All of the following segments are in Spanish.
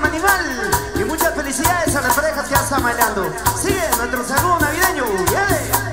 Manimal. Y muchas felicidades a las parejas que ya están bailando. Sigue nuestro saludo navideño. ¡Yale!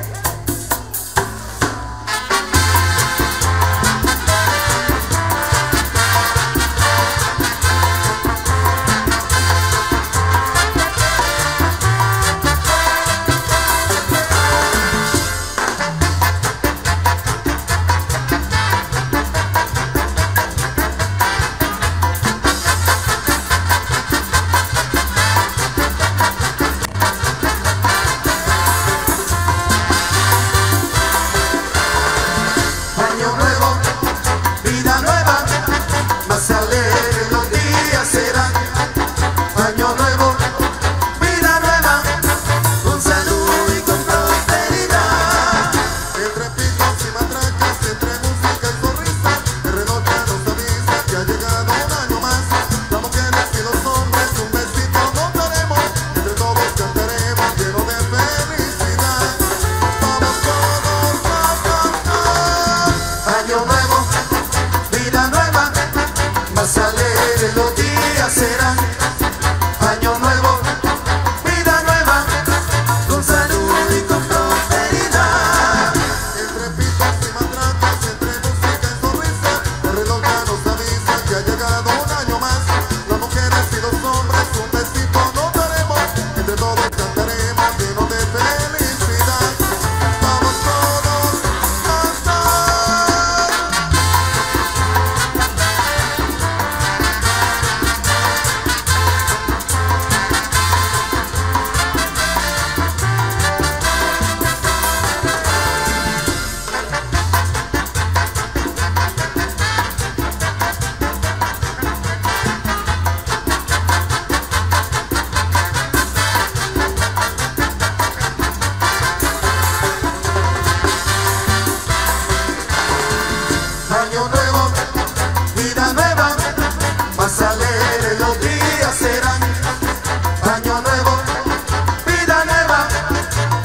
Los días serán año nuevo, vida nueva, con salud y con prosperidad. Entre pitos y matracas, entre música y sonrisa, el reloj ya nos avisa que ha llegado un año más. Las mujeres y los hombres un besito nos daremos, entre todos cantaremos llenos de felicidad. Vamos todos a cantar. Año nuevo, vida nueva, más alegre los días serán. Año nuevo, vida nueva,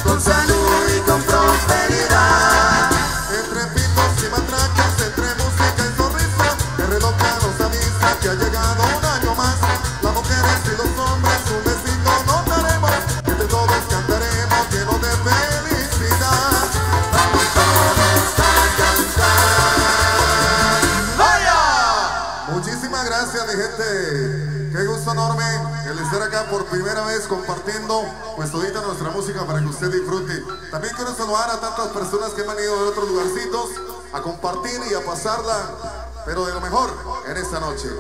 con salud y con prosperidad. Entre pitos y matracas, entre música y sonrisa, el reloj ya nos avisa que ha llegado un año más. Las mujeres y los hombres un besito nos daremos, entre todos cantaremos llenos de felicidad. Vamos todos a cantar. Muchísimas gracias, mi gente. Qué gusto enorme el estar acá por primera vez compartiendo pues todita nuestra música para que usted disfrute. También quiero saludar a tantas personas que han venido de otros lugarcitos a compartir y a pasarla, pero de lo mejor en esta noche.